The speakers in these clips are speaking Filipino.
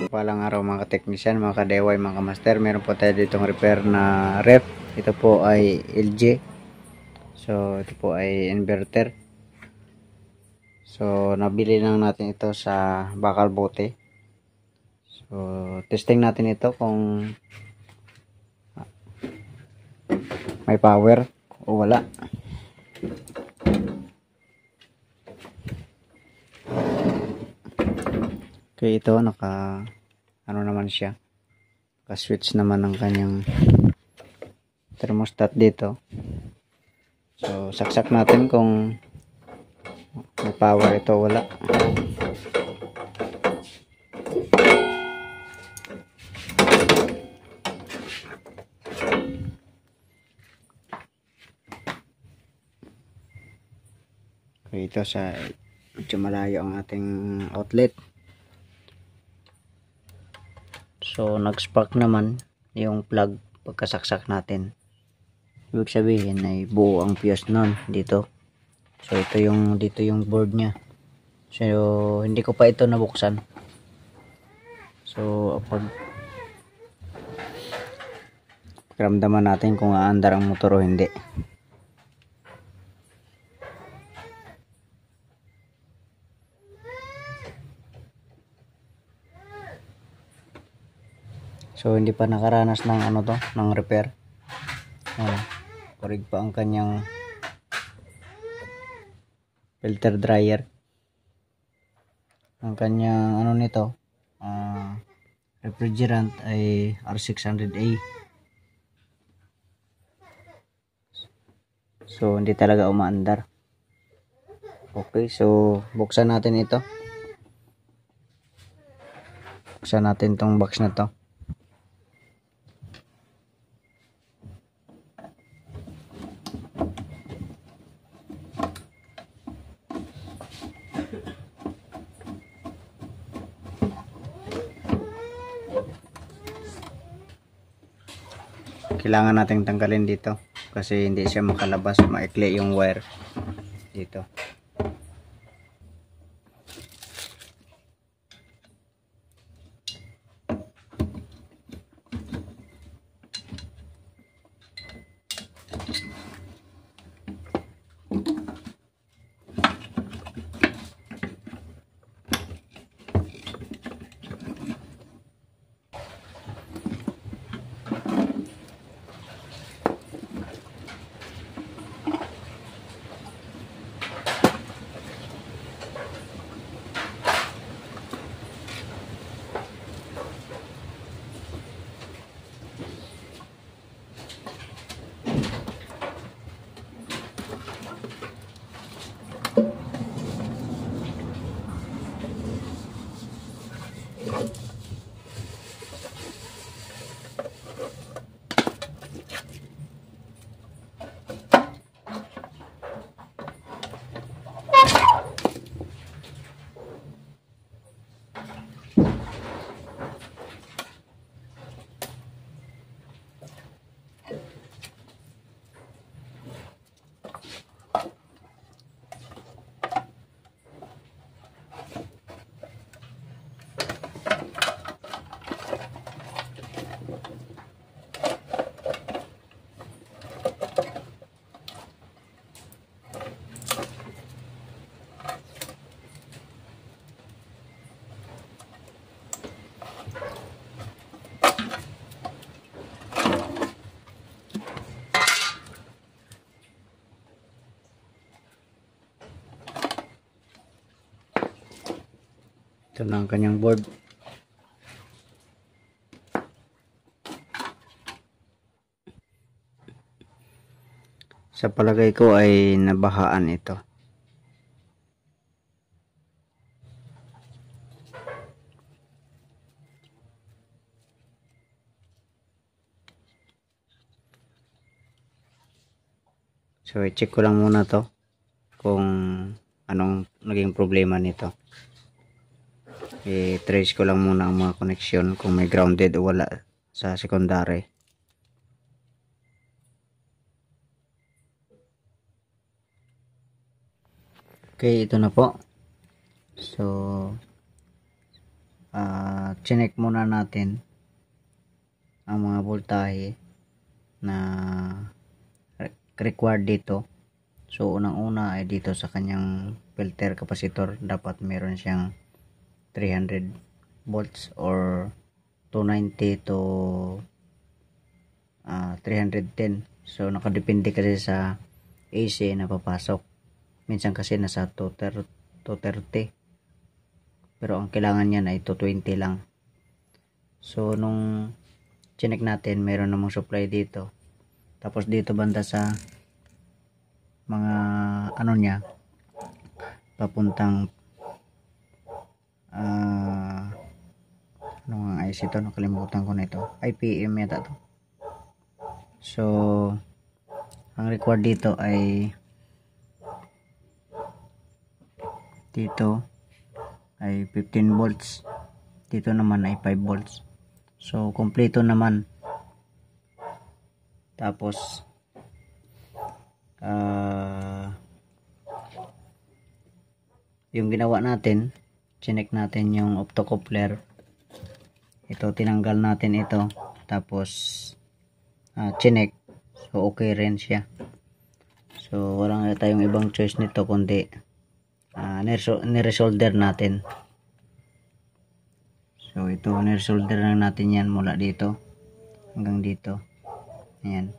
Palang araw mga ka-technician, mga ka-DIY, mga ka-master. Meron po tayo ditong repair na ref. Ito po ay LG. So ito po ay inverter. So nabili lang natin ito sa Bakal Bote. So testing natin ito kung may power o wala. Okay, ito ano naman siya, switch naman ng kanyang thermostat dito. So saksak natin kung may power ito o wala. Okay, ito sa medyo malayo ang ating outlet. So nag-spark naman yung plug pagkasaksak natin. Ibig sabihin ay buo ang fuse nun dito. So dito yung board nya. So hindi ko pa ito nabuksan. So ramdaman natin kung aandar ang motor o hindi. So hindi pa nakaranas ng ng repair. Kurig pa ang kanyang filter dryer. Ang kanyang nito, refrigerant ay R600A. So hindi talaga umaandar. Okay, so buksan natin ito. Buksan natin tong box na to. Kailangan nating tanggalin dito kasi hindi siya makalabas, maikli yung wire dito. Ito na ang kanyang board. Sa palagay ko ay nabahaan ito. So i-check ko lang muna to kung anong naging problema nito. I-trace ko lang muna ang mga connection kung may grounded o wala sa secondary. Okay, ito na po. So chinek muna natin ang mga voltahe na required dito. So unang-una ay dito sa kanyang filter capacitor, dapat meron siyang 300 volts or 290 to 310. So nakadepende kasi sa AC na papasok. Minsan kasi nasa 230, pero ang kailangan niyan ay 220 lang. So nung chinek natin, meron namang supply dito. Tapos dito banda sa mga ano niya, papuntang ano nga IC to, nakalimutan ko na ito, IPM yata to. So ang required dito ay dito ay 15 volts, dito naman ay 5 volts. So kompleto naman. Tapos yung ginawa natin, chinek natin yung optocoupler. Ito, tinanggal natin ito, tapos chinek. So okay rin siya. So wala nga tayong ibang choice nito kundi niresolder natin. So ito, niresolder lang natin yan mula dito hanggang dito. Ayan.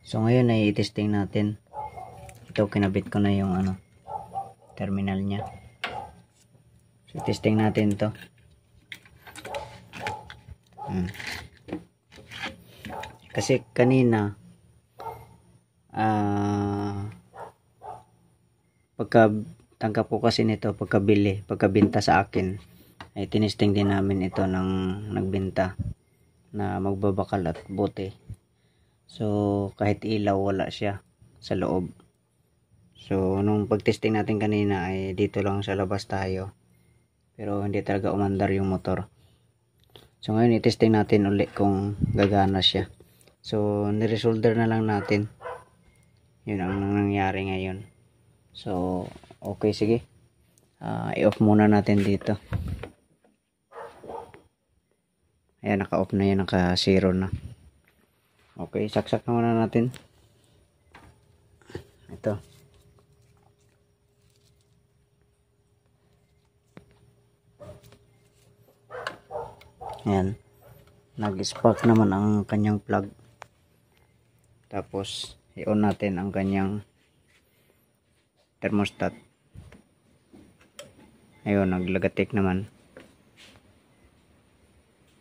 So ngayon ay i-testing natin. Ito, kinabit ko na yung terminal nya. So testing natin to. Kasi kanina pagkatangkap ko kasi nito, pagkabinta sa akin, ay tinesting din namin ito ng nagbenta na magbabakal at bote. So kahit ilaw wala siya sa loob. So nung pagtesting natin kanina ay dito lang sa labas tayo, pero hindi talaga umandar yung motor. So ngayon i-testing natin ulit kung gagana siya. So niresolder na lang natin. Yun ang nangyari ngayon. So okay, sige, i-off muna natin dito. Ayan, naka-off na yan, naka-zero na. Okay, saksak na muna natin. Ito. Ayan. Nag-spark naman ang kanyang plug. Tapos, i-on natin ang kanyang thermostat. Ayun, naglagatik naman.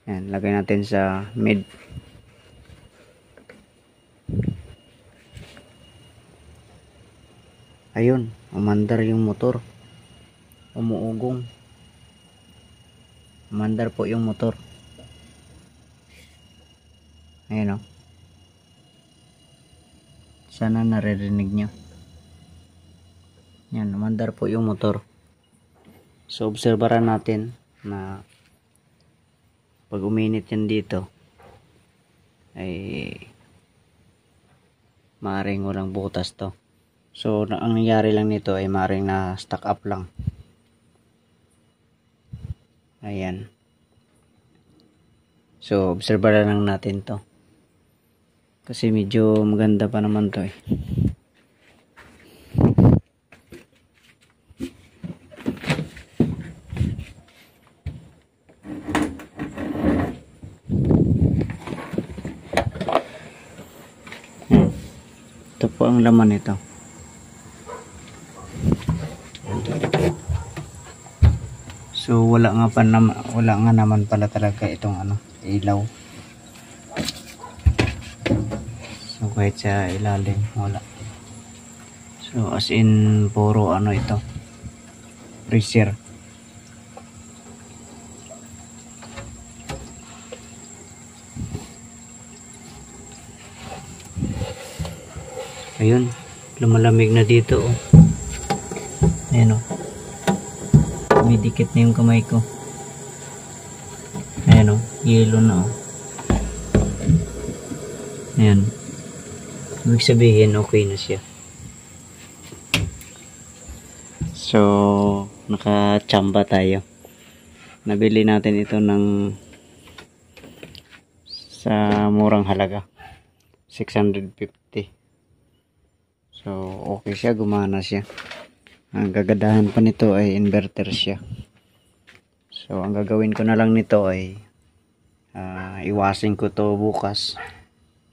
Ayan, lagay natin sa mid. Ayun, umandar yung motor. Umuugong. Umandar po yung motor. Ayun o. Sana naririnig nyo. Yan, umandar po yung motor. So obserbaran natin na pag uminit yan dito ay maaaring walang butas to. So ang nangyari lang nito ay maaaring na stuck up lang. Ayan. So obserbaran lang natin to, kasi medyo maganda pa naman to eh. Ito po ang laman nito. So wala nga naman pala talaga itong ilaw. So kahit sa ilalim wala. So as in puro ito, freezer. Ayun, lumalamig na dito oh. Ayan oh. Dumidikit na yung kamay ko. Ayan oh, yellow na oh. Ayan. Ibig sabihin okay na siya. So nakachamba tayo. Nabili natin ito sa murang halaga, 650. So okay siya, gumana siya. Ang gagadahan pa nito ay inverter siya. So ang gagawin ko na lang nito ay iwasing ko to bukas,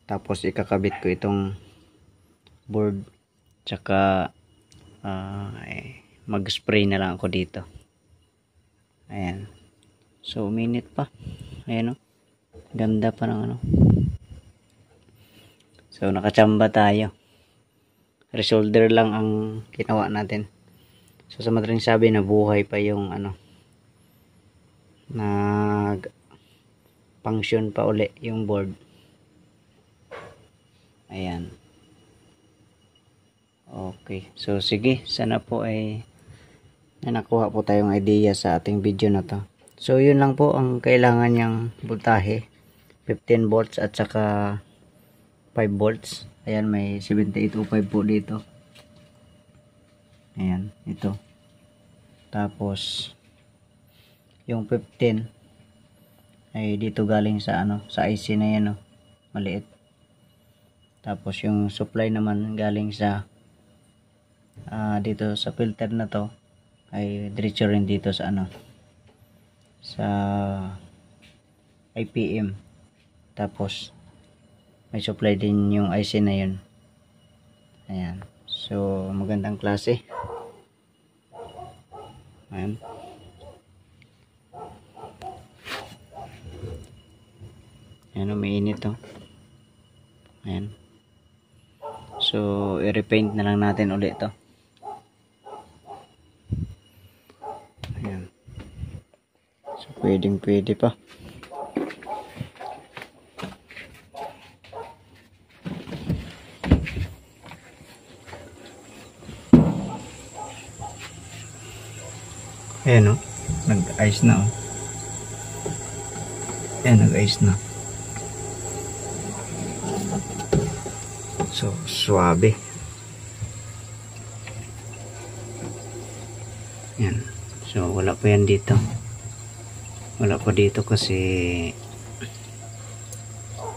tapos ikakabit ko itong board, tsaka mag-spray na lang ako dito. Ayan. So uminit pa. Ayan o. Ganda pa ng ano. So nakachamba tayo. Resolder lang ang ginawa natin. So sa madaling sabi, nabuhay pa yung ano. Nag function pa uli yung board. Ayan. Okay. So sige, sana po ay nakuha po tayong idea sa ating video na to. So yun lang po ang kailangan niyang voltahe, 15 volts at saka 5 volts. Ayan, may 7805 po dito. Ayan, ito. Tapos yung 15 ay dito galing sa ano, sa IC na yan, oh, maliit. Tapos yung supply naman galing sa dito sa filter na to ay diretso rin dito sa ano, sa IPM. Tapos may supply din yung IC na yun. Ayan, so magandang klase. Ayan. Ayan, umiinit to. Ayan. So i-repaint na lang natin ulit to. Ayan. So pwede pa. Ayan o, nag-ice na o. Ayan, nag-ice na. So, suabe. Ayan. So, wala pa yan dito. Wala pa dito kasi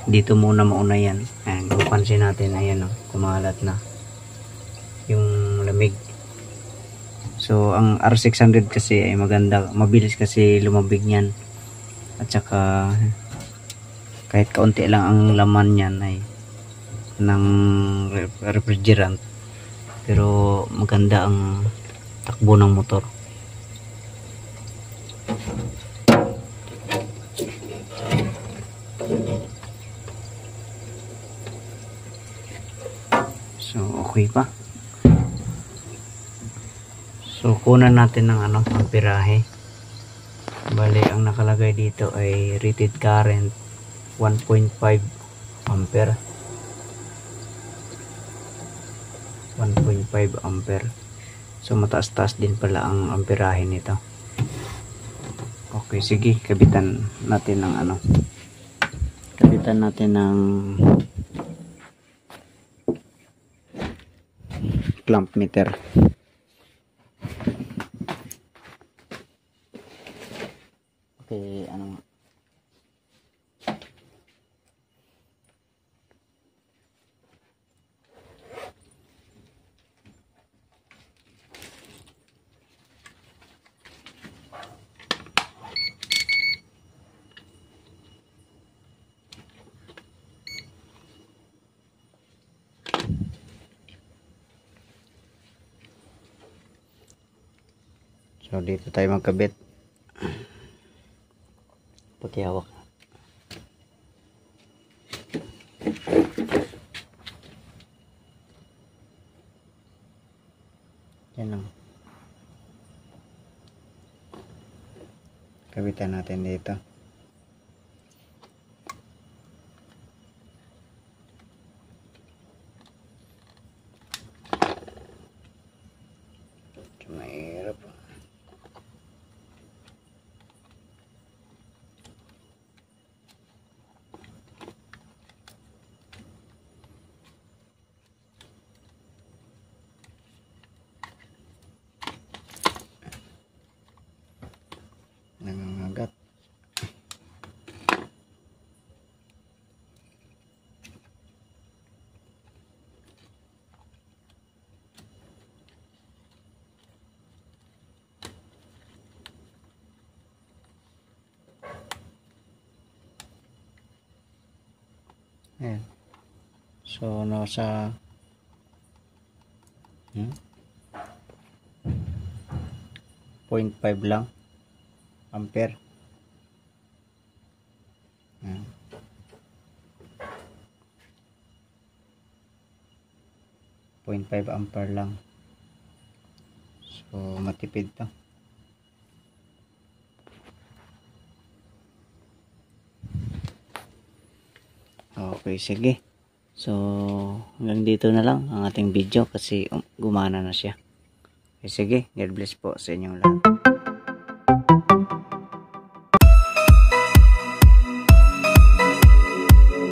dito muna mauna yan. Ayan, mapansin natin, ayan o, kumalat na yung lamig. So ang R600 kasi ay maganda, mabilis kasi lumambig niyan. At saka kahit kaunti lang ang laman niyan ay ng refrigerant, pero maganda ang takbo ng motor. So okay pa. So kunan natin ng ano, amperahe. Bali ang nakalagay dito ay rated current 1.5 ampere. 1.5 ampere. So mataas-taas din pala ang amperahe nito. Okay, sige, kabitan natin ng ano. Kabitan natin ng clamp meter. Okay, ano, so dito tayo magkabit. Pakihawak. Yan lang. Kabitan natin dito. Mahirap. Ayan. So nasa 0.5 lang ampere. Ayan. 0.5 ampere lang. So matipid to. Okay, sige. So hanggang dito na lang ang ating video kasi gumana na siya. Okay, sige. God bless po sa inyong lahat.